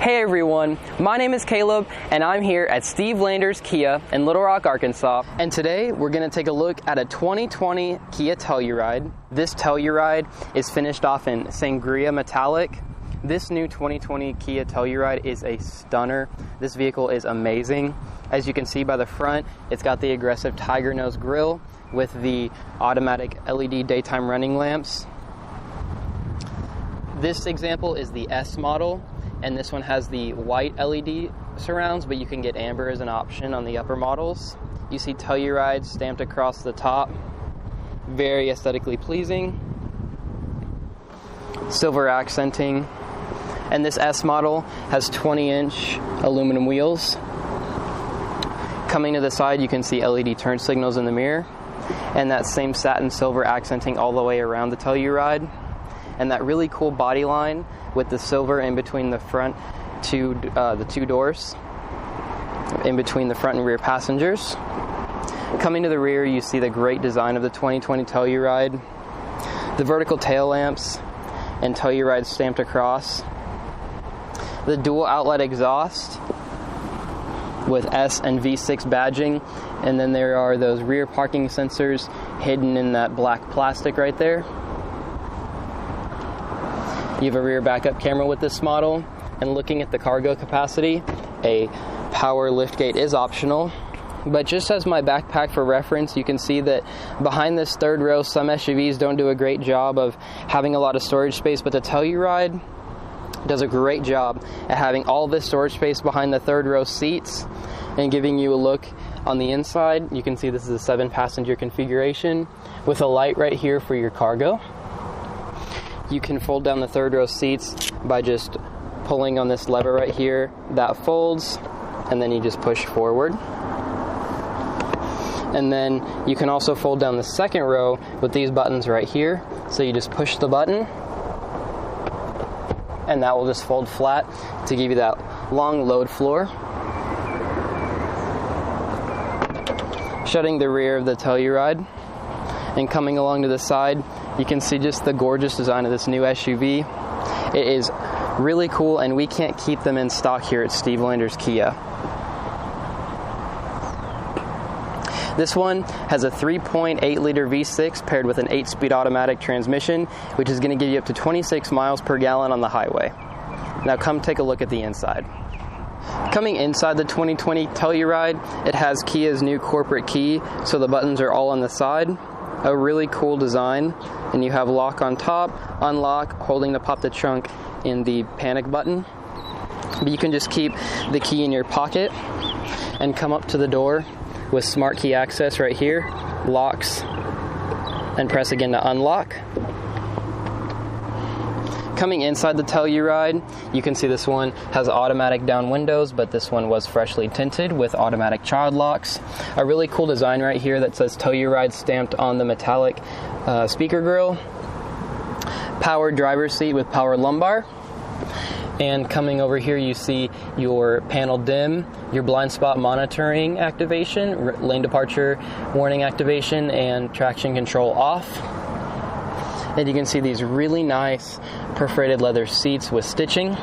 Hey everyone, my name is Caleb and I'm here at Steve Lander's Kia in Little Rock, Arkansas. And today we're going to take a look at a 2020 Kia Telluride. This Telluride is finished off in Sangria metallic. This new 2020 Kia Telluride is a stunner. This vehicle is amazing. As you can see by the front, it's got the aggressive tiger nose grille with the automatic LED daytime running lamps. This example is the S model, and this one has the white LED surrounds, but you can get amber as an option on the upper models. You see Tellurides stamped across the top. Very aesthetically pleasing. Silver accenting. And this S model has 20-inch aluminum wheels. Coming to the side, you can see LED turn signals in the mirror, and that same satin silver accenting all the way around the Telluride. And that really cool body line with the silver in between the front the two doors, in between the front and rear passengers. Coming to the rear, you see the great design of the 2020 Telluride, the vertical tail lamps and Telluride stamped across, the dual outlet exhaust with S and V6 badging, and then there are those rear parking sensors hidden in that black plastic right there. You have a rear backup camera with this model, and looking at the cargo capacity, a power liftgate is optional. But just as my backpack for reference, you can see that behind this third row, some SUVs don't do a great job of having a lot of storage space, but the Telluride does a great job at having all this storage space behind the third row seats and giving you a look on the inside. You can see this is a 7-passenger configuration with a light right here for your cargo. You can fold down the third row seats by just pulling on this lever right here. That folds, and then you just push forward. And then you can also fold down the second row with these buttons right here. So you just push the button, and that will just fold flat to give you that long load floor. Shutting the rear of the Telluride, and coming along to the side, you can see just the gorgeous design of this new SUV. It is really cool, and we can't keep them in stock here at Steve Lander's Kia. This one has a 3.8-liter V6 paired with an 8-speed automatic transmission, which is going to give you up to 26 miles per gallon on the highway. Now come take a look at the inside. Coming inside the 2020 Telluride, it has Kia's new corporate key, so the buttons are all on the side. A really cool design, and you have lock on top, unlock, holding to pop the trunk in the panic button. But you can just keep the key in your pocket and come up to the door with smart key access right here, locks, and press again to unlock. Coming inside the Telluride, you can see this one has automatic down windows, but this one was freshly tinted with automatic child locks. A really cool design right here that says Telluride stamped on the metallic speaker grille. Powered driver's seat with power lumbar. And coming over here, you see your panel dim, your blind spot monitoring activation, lane departure warning activation, and traction control off. And you can see these really nice perforated leather seats with stitching.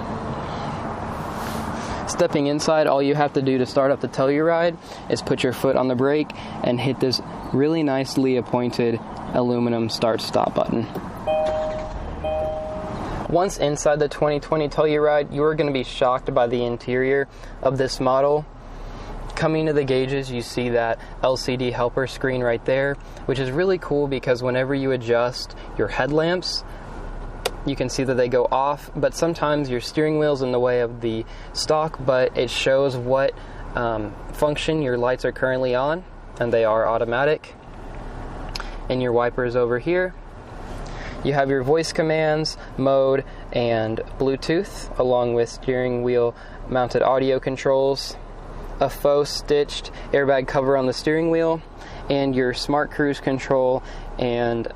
Stepping inside, all you have to do to start up the Telluride is put your foot on the brake and hit this really nicely appointed aluminum start-stop button. Once inside the 2020 Telluride, you are going to be shocked by the interior of this model. Coming to the gauges, you see that LCD helper screen right there, which is really cool because whenever you adjust your headlamps, you can see that they go off, but sometimes your steering wheel's in the way of the stock, but it shows what function your lights are currently on, and they are automatic. And your wipers over here. You have your voice commands, mode, and Bluetooth, along with steering wheel mounted audio controls, a faux stitched airbag cover on the steering wheel, and your smart cruise control and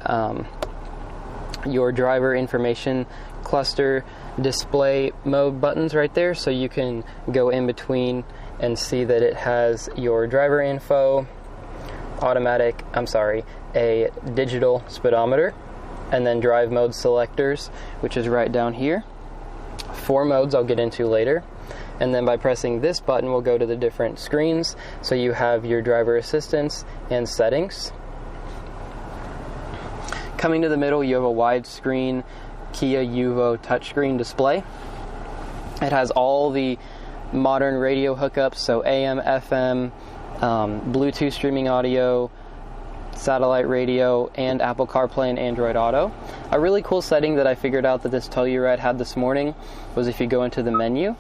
your driver information cluster display mode buttons right there, so you can go in between and see that it has your driver info, a digital speedometer, and then drive mode selectors, which is right down here. 4 modes I'll get into later. And then by pressing this button, we'll go to the different screens. So you have your driver assistance and settings. Coming to the middle, you have a widescreen Kia Yuvo touchscreen display. It has all the modern radio hookups, so AM, FM, Bluetooth streaming audio, satellite radio, and Apple CarPlay and Android Auto. A really cool setting that I figured out that this Telluride had this morning was if you go into the menu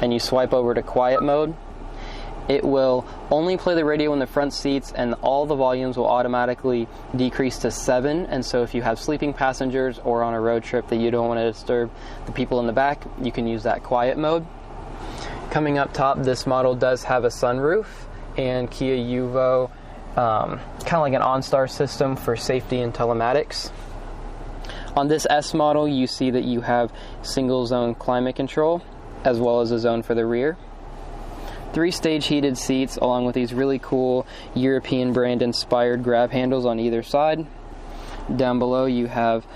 and you swipe over to quiet mode, it will only play the radio in the front seats, and all the volumes will automatically decrease to 7. And so if you have sleeping passengers or on a road trip that you don't want to disturb the people in the back, you can use that quiet mode. Coming up top, this model does have a sunroof and Kia Yuvo, kind of like an OnStar system for safety and telematics. On this S model, you see that you have single zone climate control as well as a zone for the rear. 3-stage heated seats along with these really cool European brand inspired grab handles on either side. Down below you have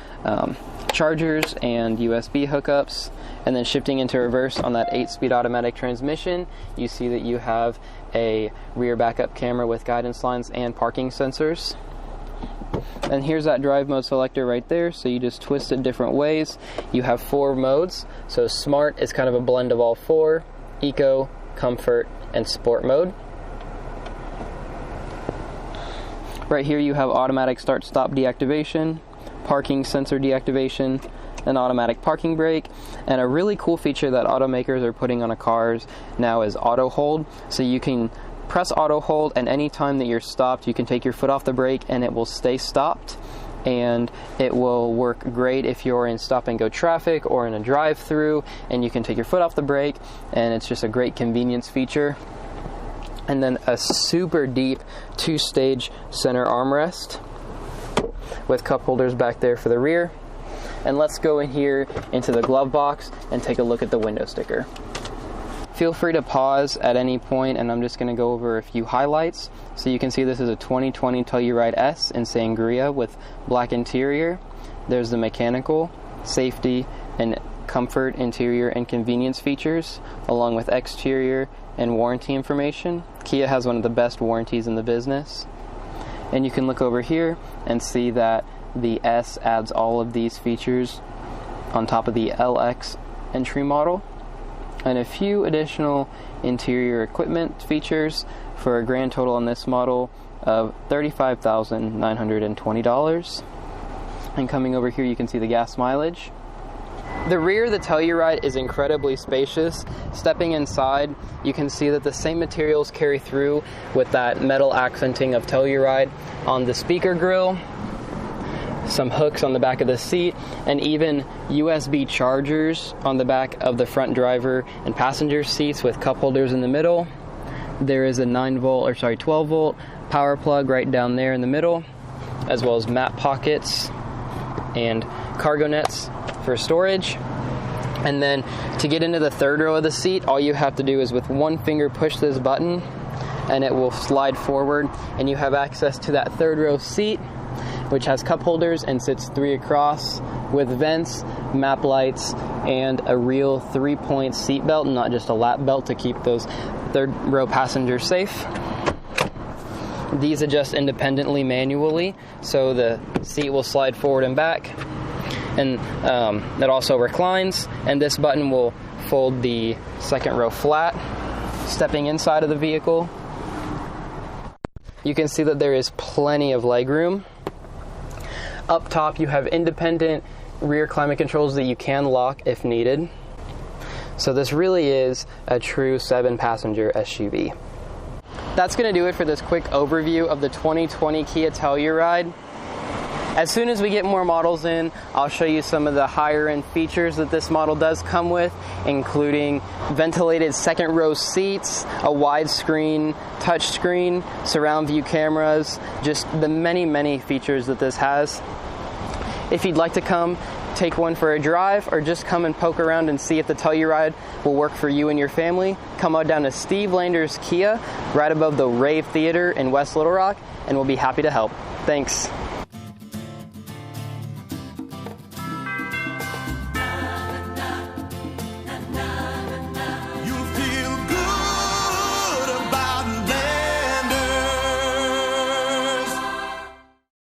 chargers and USB hookups, and then shifting into reverse on that 8-speed automatic transmission, you see that you have a rear backup camera with guidance lines and parking sensors. And here's that drive mode selector right there, so you just twist it different ways. You have 4 modes, so Smart is kind of a blend of all 4, Eco, Comfort, and Sport mode. Right here you have automatic start-stop deactivation, parking sensor deactivation, an automatic parking brake, and a really cool feature that automakers are putting on cars now is auto hold. So you can press auto hold, and anytime that you're stopped, you can take your foot off the brake and it will stay stopped. And it will work great if you're in stop and go traffic or in a drive-through, and you can take your foot off the brake, and it's just a great convenience feature. And then a super deep 2-stage center armrest with cup holders back there for the rear. And let's go in here into the glove box and take a look at the window sticker. Feel free to pause at any point, and I'm just going to go over a few highlights. So you can see this is a 2020 Telluride S in Sangria with black interior. There's the mechanical, safety, and comfort, interior, and convenience features, along with exterior and warranty information. Kia has one of the best warranties in the business. And you can look over here and see that the S adds all of these features on top of the LX entry model, and a few additional interior equipment features for a grand total on this model of $35,920. And coming over here, you can see the gas mileage. The rear of the Telluride is incredibly spacious. Stepping inside, you can see that the same materials carry through with that metal accenting of Telluride on the speaker grille, some hooks on the back of the seat, and even USB chargers on the back of the front driver and passenger seats with cup holders in the middle. There is a 12 volt power plug right down there in the middle, as well as map pockets and cargo nets for storage. And then to get into the third row of the seat, all you have to do is with one finger push this button and it will slide forward, and you have access to that third row seat, which has cup holders and sits 3 across with vents, map lights, and a real 3-point seat belt, not just a lap belt, to keep those third row passengers safe. These adjust independently manually, so the seat will slide forward and back, and it also reclines, and this button will fold the second row flat. Stepping inside of the vehicle, you can see that there is plenty of legroom. Up top, you have independent rear climate controls that you can lock if needed. So this really is a true 7-passenger SUV. That's going to do it for this quick overview of the 2020 Kia Telluride. As soon as we get more models in, I'll show you some of the higher end features that this model does come with, including ventilated second row seats, a widescreen touchscreen, surround view cameras, just the many features that this has. If you'd like to come take one for a drive, or just come and poke around and see if the Telluride will work for you and your family, come on down to Steve Lander's Kia right above the Rave Theater in West Little Rock, and we'll be happy to help. Thanks.